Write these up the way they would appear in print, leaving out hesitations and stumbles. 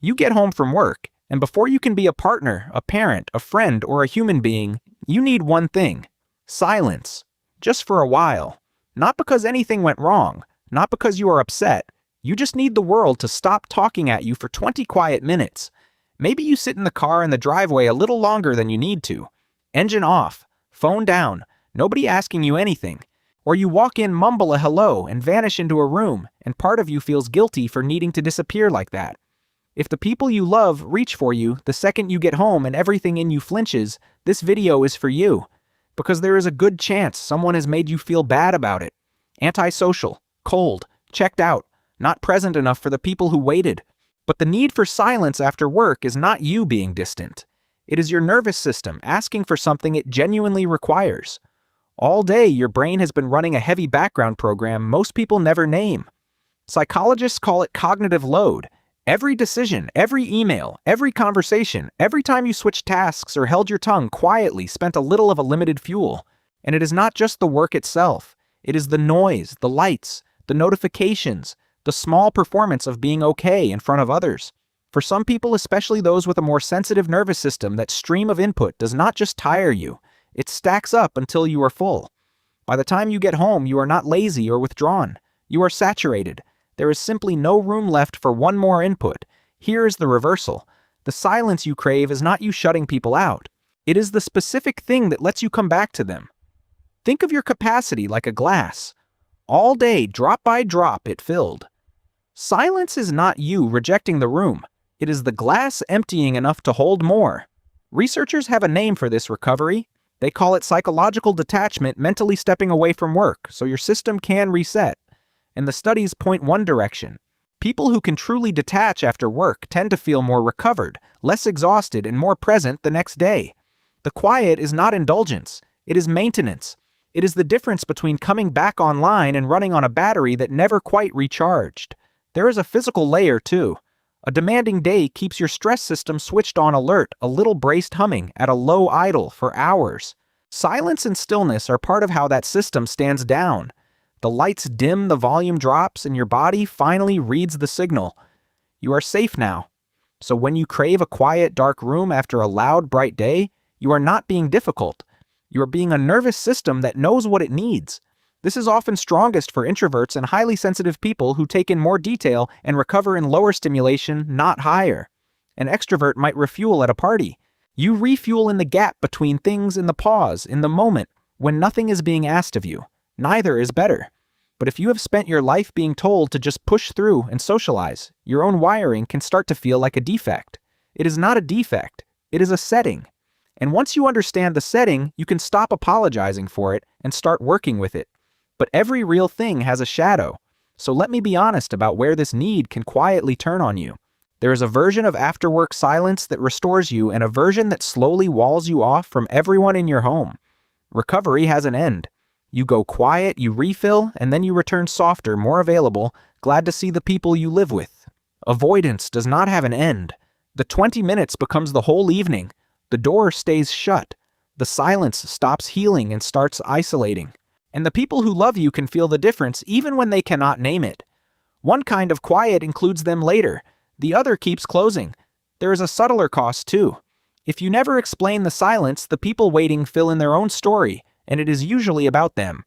You get home from work, and before you can be a partner, a parent, a friend, or a human being, you need one thing: silence. Just for a while. Not because anything went wrong, not because you are upset. You just need the world to stop talking at you for 20 quiet minutes. Maybe you sit in the car in the driveway a little longer than you need to. Engine off, phone down, nobody asking you anything. Or you walk in, mumble a hello, and vanish into a room, and part of you feels guilty for needing to disappear like that. If the people you love reach for you the second you get home and everything in you flinches, this video is for you. Because there is a good chance someone has made you feel bad about it. Antisocial, cold, checked out, not present enough for the people who waited. But the need for silence after work is not you being distant. It is your nervous system asking for something it genuinely requires. All day, your brain has been running a heavy background program most people never name. Psychologists call it cognitive load. Every decision, every email, every conversation, every time you switched tasks or held your tongue quietly spent a little of a limited fuel. And it is not just the work itself. It is the noise, the lights, the notifications, the small performance of being okay in front of others. For some people, especially those with a more sensitive nervous system, that stream of input does not just tire you. It stacks up until you are full. By the time you get home, you are not lazy or withdrawn. You are saturated. There is simply no room left for one more input. Here is the reversal. The silence you crave is not you shutting people out. It is the specific thing that lets you come back to them. Think of your capacity like a glass. All day, drop by drop, it filled. Silence is not you rejecting the room. It is the glass emptying enough to hold more. Researchers have a name for this recovery. They call it psychological detachment, mentally stepping away from work so your system can reset. And the studies point one direction. People who can truly detach after work tend to feel more recovered, less exhausted, and more present the next day. The quiet is not indulgence. It is maintenance. It is the difference between coming back online and running on a battery that never quite recharged. There is a physical layer, too. A demanding day keeps your stress system switched on alert, a little braced humming, at a low idle for hours. Silence and stillness are part of how that system stands down. The lights dim, the volume drops, and your body finally reads the signal. You are safe now. So when you crave a quiet, dark room after a loud, bright day, you are not being difficult. You are being a nervous system that knows what it needs. This is often strongest for introverts and highly sensitive people who take in more detail and recover in lower stimulation, not higher. An extrovert might refuel at a party. You refuel in the gap between things, in the pause, in the moment, when nothing is being asked of you. Neither is better. But if you have spent your life being told to just push through and socialize, your own wiring can start to feel like a defect. It is not a defect. It is a setting. And once you understand the setting, you can stop apologizing for it and start working with it. But every real thing has a shadow. So let me be honest about where this need can quietly turn on you. There is a version of after-work silence that restores you and a version that slowly walls you off from everyone in your home. Recovery has an end. You go quiet, you refill, and then you return softer, more available, glad to see the people you live with. Avoidance does not have an end. The 20 minutes becomes the whole evening. The door stays shut. The silence stops healing and starts isolating. And the people who love you can feel the difference even when they cannot name it. One kind of quiet includes them later. The other keeps closing. There is a subtler cost too. If you never explain the silence, the people waiting fill in their own story, and it is usually about them.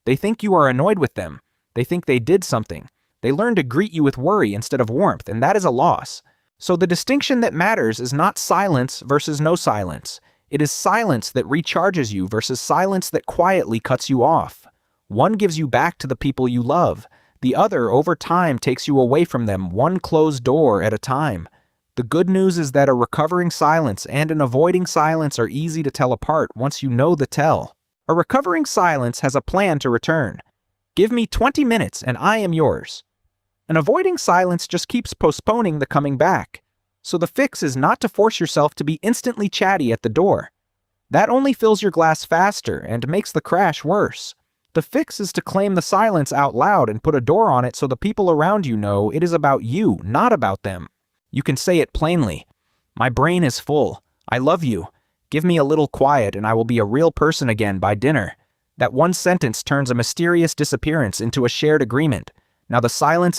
They think you are annoyed with them. They think they did something. They learn to greet you with worry instead of warmth, and that is a loss. So the distinction that matters is not silence versus no silence. It is silence that recharges you versus silence that quietly cuts you off. One gives you back to the people you love. The other, over time, takes you away from them, one closed door at a time. The good news is that a recovering silence and an avoiding silence are easy to tell apart once you know the tell. A recovering silence has a plan to return. Give me 20 minutes and I am yours. An avoiding silence just keeps postponing the coming back. So the fix is not to force yourself to be instantly chatty at the door. That only fills your glass faster and makes the crash worse. The fix is to claim the silence out loud and put a door on it so the people around you know it is about you, not about them. You can say it plainly. My brain is full. I love you. Give me a little quiet and I will be a real person again by dinner. That one sentence turns a mysterious disappearance into a shared agreement. Now the silence is